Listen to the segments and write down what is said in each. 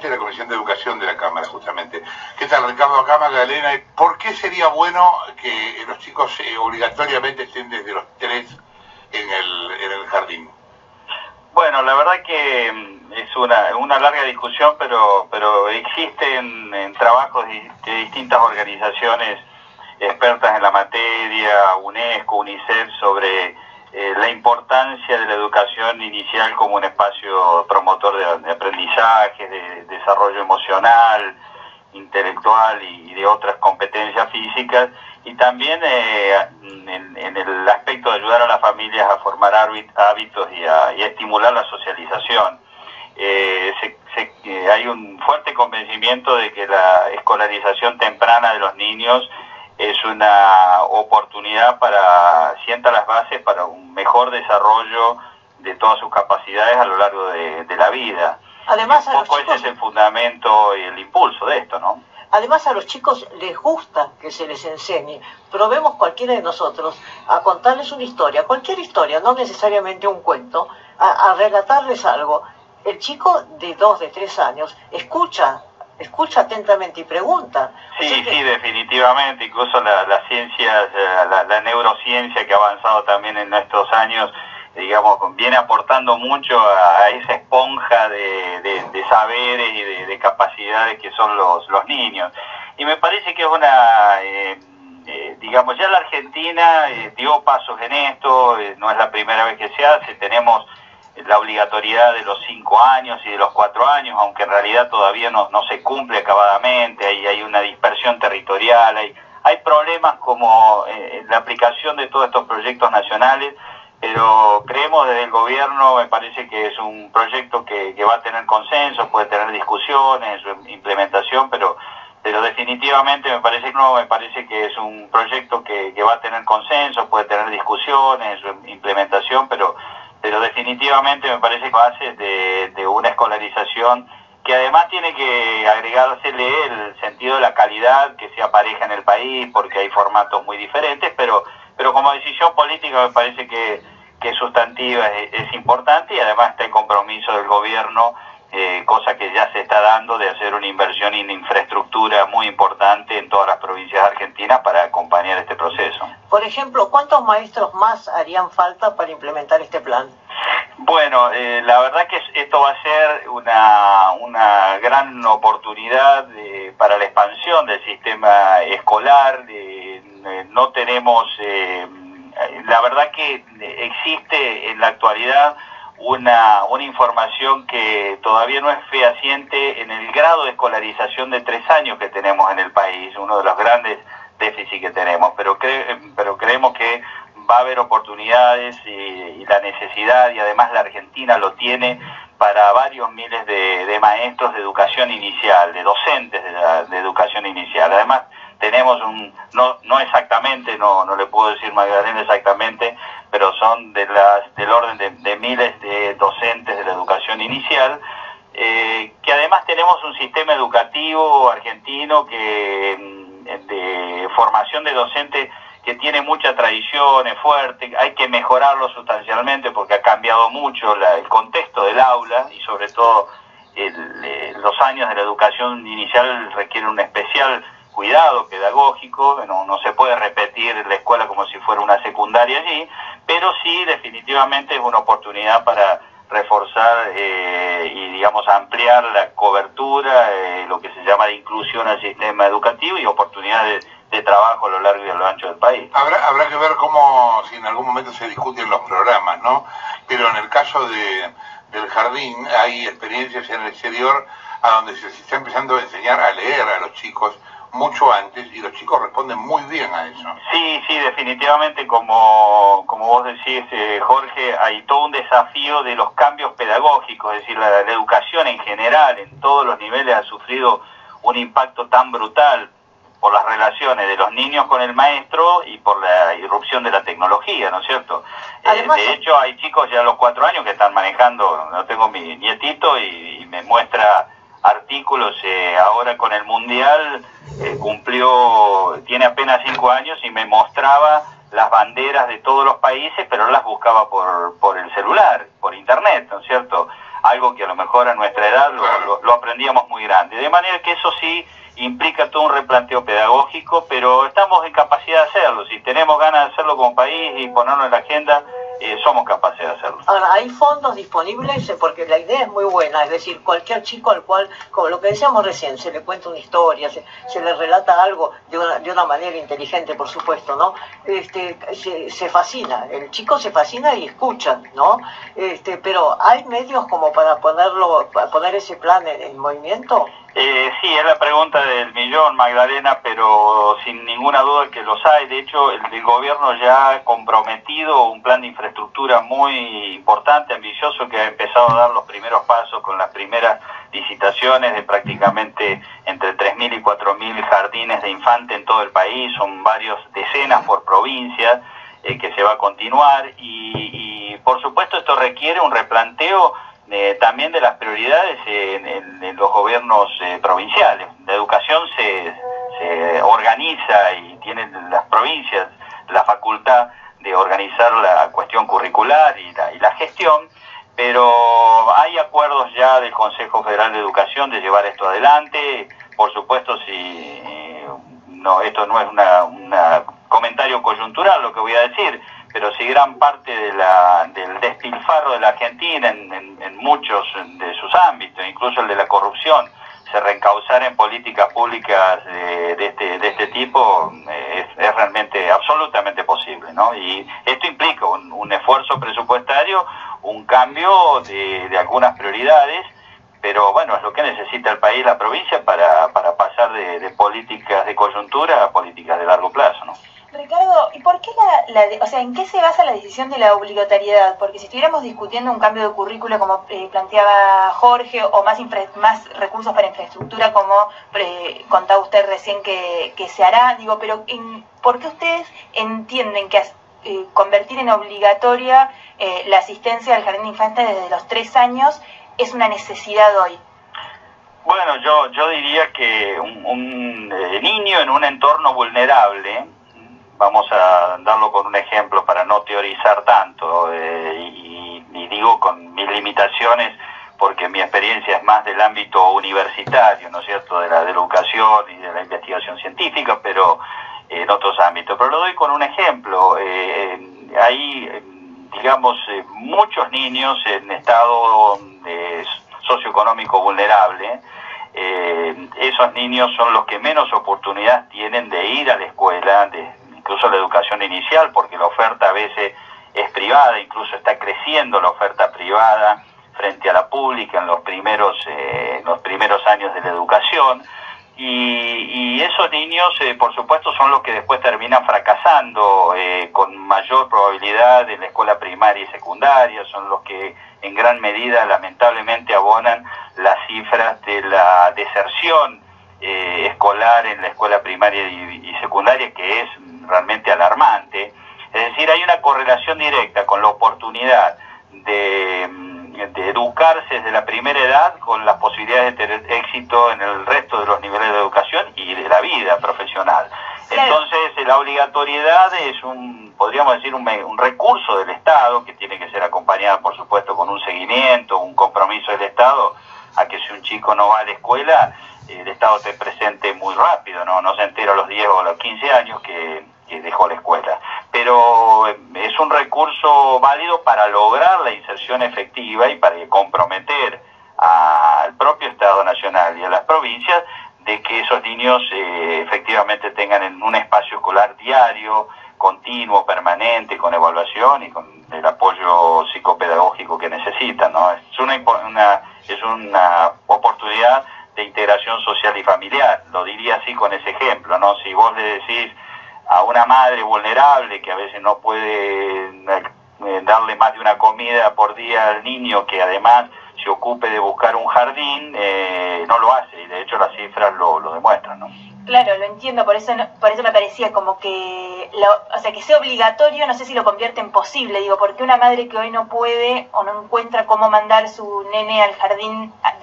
parte de la Comisión de Educación de la Cámara, justamente. ¿Qué tal, Ricardo Acama, Galena? ¿Por qué sería bueno que los chicos obligatoriamente estén desde los 3 en el jardín? Bueno, la verdad que es una larga discusión, pero existen trabajos de distintas organizaciones expertas en la materia, UNESCO, UNICEF, sobre la importancia de la educación inicial como un espacio promotor de aprendizaje, de desarrollo emocional, intelectual y de otras competencias físicas, y también en el aspecto de ayudar a las familias a formar hábitos y a estimular la socialización. Hay un fuerte convencimiento de que la escolarización temprana de los niños es una oportunidad sienta las bases para un mejor desarrollo de todas sus capacidades a lo largo de la vida. Además, un poco ese es el fundamento y el impulso de esto, ¿no? Además, a los chicos les gusta que se les enseñe. Probemos cualquiera de nosotros a contarles una historia, cualquier historia, no necesariamente un cuento, a relatarles algo. El chico de 2, de 3 años escucha atentamente y pregunta. Sí, definitivamente. Incluso la ciencia, la neurociencia que ha avanzado también en estos años, digamos, viene aportando mucho a esa esponja de saberes y de capacidades que son los niños. Y me parece que es digamos, ya la Argentina dio pasos en esto, no es la primera vez que se hace. Tenemos la obligatoriedad de los 5 años y de los 4 años, aunque en realidad todavía no se cumple acabadamente, hay una dispersión territorial, hay problemas como la aplicación de todos estos proyectos nacionales, pero creemos desde el gobierno, me parece que es un proyecto que va a tener consenso, puede tener discusiones en su implementación, pero definitivamente me parece que es un proyecto que va a tener consenso, puede tener discusiones en su implementación, pero definitivamente me parece que base de una escolarización que además tiene que agregársele el sentido de la calidad que se apareja en el país, porque hay formatos muy diferentes, pero como decisión política me parece que sustantiva es importante, y además está el compromiso del gobierno, cosa que ya se está dando, de hacer una inversión en infraestructura muy importante en todas las provincias argentinas para acompañar este proceso. Por ejemplo, ¿cuántos maestros más harían falta para implementar este plan? Bueno, la verdad que esto va a ser una gran oportunidad para la expansión del sistema escolar. No tenemos, la verdad que existe en la actualidad una información que todavía no es fehaciente en el grado de escolarización de 3 años que tenemos en el país, uno de los grandes déficits que tenemos, pero creemos que va a haber oportunidades y la necesidad, y además la Argentina lo tiene, para varios miles de maestros de educación inicial, de docentes de educación inicial. Además tenemos no exactamente, no le puedo decir, Magdalena, exactamente, pero son del orden de miles de docentes de la educación inicial, que además tenemos un sistema educativo argentino de formación de docentes que tiene mucha tradición, es fuerte. Hay que mejorarlo sustancialmente porque ha cambiado mucho el contexto del aula, y sobre todo los años de la educación inicial requieren un especial cuidado pedagógico. No se puede repetir la escuela como si fuera una secundaria allí, pero sí definitivamente es una oportunidad para reforzar y, digamos, ampliar la cobertura, lo que se llama de inclusión al sistema educativo, y oportunidades de trabajo a lo largo y a lo ancho del país. Habrá que ver si en algún momento se discuten los programas, ¿no? Pero en el caso del jardín hay experiencias en el exterior a donde se está empezando a enseñar a leer a los chicos mucho antes, y los chicos responden muy bien a eso. Sí, definitivamente, como vos decís, Jorge, hay todo un desafío de los cambios pedagógicos, es decir, la educación en general, en todos los niveles, ha sufrido un impacto tan brutal por las relaciones de los niños con el maestro y por la irrupción de la tecnología, ¿no es cierto? Además, de hecho, hay chicos ya a los 4 años que están manejando. No tengo mi nietito y me muestra artículos, ahora con el Mundial tiene apenas 5 años, y me mostraba las banderas de todos los países, pero las buscaba por el celular, por internet, ¿no es cierto? algo que a lo mejor a nuestra edad lo aprendíamos muy grande. De manera que eso sí implica todo un replanteo pedagógico, pero estamos en capacidad de hacerlo. Si tenemos ganas de hacerlo como país y ponerlo en la agenda, somos capaces de hacerlo. Ahora, hay fondos disponibles porque la idea es muy buena, es decir, cualquier chico al cual, como lo que decíamos recién, se le cuenta una historia, se le relata algo de una manera inteligente, por supuesto, ¿no? Se fascina, el chico se fascina y escucha, ¿no? Pero ¿hay medios como para poner ese plan en movimiento? Sí, es la pregunta del millón, Magdalena, pero sin ninguna duda que los hay. De hecho, el gobierno ya ha comprometido un plan de infraestructura muy importante, ambicioso, que ha empezado a dar los primeros pasos con las primeras licitaciones de prácticamente entre 3.000 y 4.000 jardines de infante en todo el país. Son varias decenas por provincia que se va a continuar y por supuesto esto requiere un replanteo también de las prioridades en los gobiernos provinciales. La educación se organiza y tienen las provincias la facultad de organizar la cuestión curricular y la gestión, pero hay acuerdos ya del Consejo Federal de Educación de llevar esto adelante. Por supuesto, esto no es un comentario coyuntural lo que voy a decir, pero si gran parte del despilfarro de la Argentina en muchos de sus ámbitos, incluso el de la corrupción, se reencauzara en políticas públicas de este tipo, es realmente absolutamente posible, ¿no? Y esto implica un esfuerzo presupuestario, un cambio de algunas prioridades, pero bueno, es lo que necesita el país, la provincia, para pasar de políticas de coyuntura a políticas de largo plazo, ¿no? Ricardo, ¿y por qué o sea, en qué se basa la decisión de la obligatoriedad? Porque si estuviéramos discutiendo un cambio de currículo como planteaba Jorge, o más recursos para infraestructura como contaba usted recién que se hará, digo, pero ¿por qué ustedes entienden que convertir en obligatoria la asistencia al jardín de infantes desde los 3 años es una necesidad hoy? Bueno, yo diría que un niño en un entorno vulnerable, vamos a darlo con un ejemplo para no teorizar tanto, y digo con mis limitaciones porque mi experiencia es más del ámbito universitario, ¿no es cierto?, de la educación y de la investigación científica, pero en otros ámbitos. Pero lo doy con un ejemplo. Hay, digamos, muchos niños en estado socioeconómico vulnerable. Esos niños son los que menos oportunidad tienen de ir a la escuela, incluso la educación inicial, porque la oferta a veces es privada, incluso está creciendo la oferta privada frente a la pública en los primeros años de la educación, y esos niños por supuesto son los que después terminan fracasando con mayor probabilidad en la escuela primaria y secundaria, son los que en gran medida lamentablemente abonan las cifras de la deserción escolar en la escuela primaria y secundaria, que es realmente alarmante. Es decir, hay una correlación directa con la oportunidad de educarse desde la primera edad con las posibilidades de tener éxito en el resto de los niveles de educación y de la vida profesional. Entonces, la obligatoriedad es podríamos decir, un recurso del Estado que tiene que ser acompañado, por supuesto, con un seguimiento, un compromiso del Estado a que si un chico no va a la escuela, el Estado esté presente muy rápido, no se entera a los 10 o a los 15 años que dejó la escuela. Pero es un recurso válido para lograr la inserción efectiva y para comprometer al propio Estado Nacional y a las provincias de que esos niños efectivamente tengan un espacio escolar diario, continuo, permanente, con evaluación y con el apoyo psicopedagógico que necesitan, ¿no? Es una oportunidad de integración social y familiar, lo diría así con ese ejemplo, ¿no? Si vos le decís a una madre vulnerable que a veces no puede darle más de una comida por día al niño, que además se ocupe de buscar un jardín, no lo hace, y de hecho las cifras lo demuestran, ¿no? Claro, lo entiendo, por eso me parecía como que, o sea, que sea obligatorio, no sé si lo convierte en posible, digo, porque una madre que hoy no puede o no encuentra cómo mandar su nene al jardín, a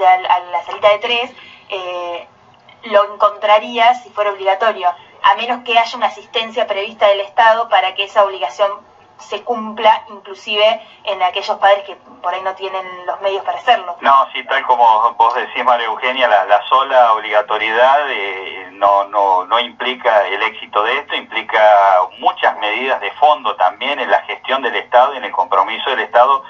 la salita de 3, lo encontraría si fuera obligatorio, a menos que haya una asistencia prevista del Estado para que esa obligación se cumpla, inclusive en aquellos padres que por ahí no tienen los medios para hacerlo. No, sí, tal como vos decís, María Eugenia, la sola obligatoriedad no implica el éxito de esto, implica muchas medidas de fondo también en la gestión del Estado y en el compromiso del Estado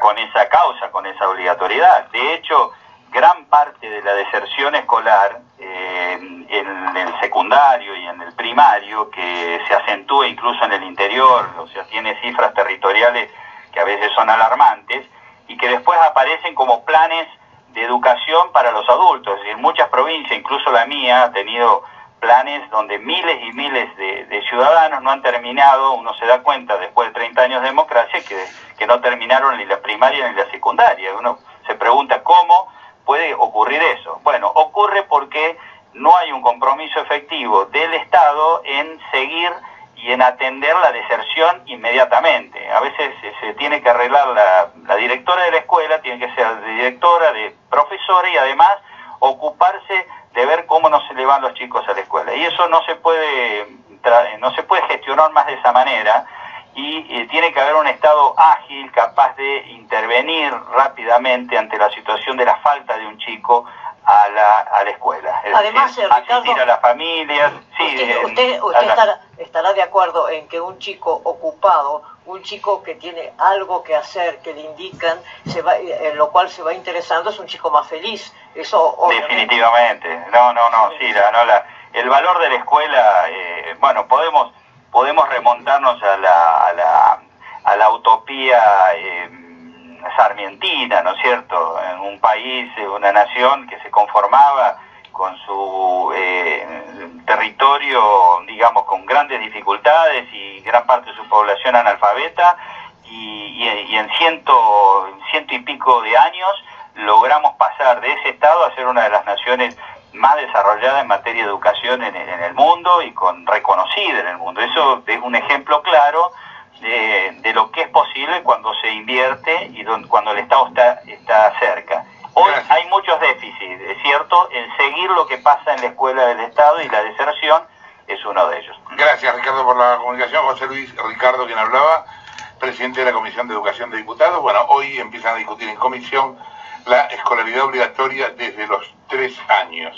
con esa causa, con esa obligatoriedad. De hecho, gran parte de la deserción escolar en el secundario y en el primario, que se acentúa incluso en el interior, o sea, tiene cifras territoriales que a veces son alarmantes, y que después aparecen como planes de educación para los adultos. Es decir, muchas provincias, incluso la mía, ha tenido planes donde miles y miles de ciudadanos no han terminado, uno se da cuenta después de 30 años de democracia que no terminaron ni la primaria ni la secundaria. Uno se pregunta cómo puede ocurrir eso. Bueno, ocurre porque no hay un compromiso efectivo del Estado en seguir y en atender la deserción inmediatamente. A veces se tiene que arreglar la directora de la escuela, tiene que ser directora, de profesora, y además ocuparse de ver cómo no se le van los chicos a la escuela. Y eso no se puede gestionar más de esa manera, y tiene que haber un Estado ágil, capaz de intervenir rápidamente ante la situación de la falta de un chico a la escuela. Además, Ricardo, asistir a las familias. Sí, usted estará de acuerdo en que un chico ocupado, un chico que tiene algo que hacer, que le indican, en lo cual se va interesando, es un chico más feliz. Eso obviamente. Definitivamente. Sí, el valor de la escuela, bueno, podemos remontarnos a la utopía sarmientina, ¿no es cierto? En un país, una nación que se conformaba con su territorio, digamos, con grandes dificultades y gran parte de su población analfabeta, y en ciento y pico de años logramos pasar de ese estado a ser una de las naciones más desarrollada en materia de educación en el mundo, y reconocida en el mundo. Eso es un ejemplo claro de lo que es posible cuando se invierte y cuando el Estado está cerca. Hoy hay muchos déficits, es cierto, en seguir lo que pasa en la escuela del Estado, y la deserción es uno de ellos. Gracias, Ricardo, por la comunicación. José Luis Ricardo, quien hablaba, presidente de la Comisión de Educación de Diputados. Bueno, hoy empiezan a discutir en comisión la escolaridad obligatoria desde los 3 años.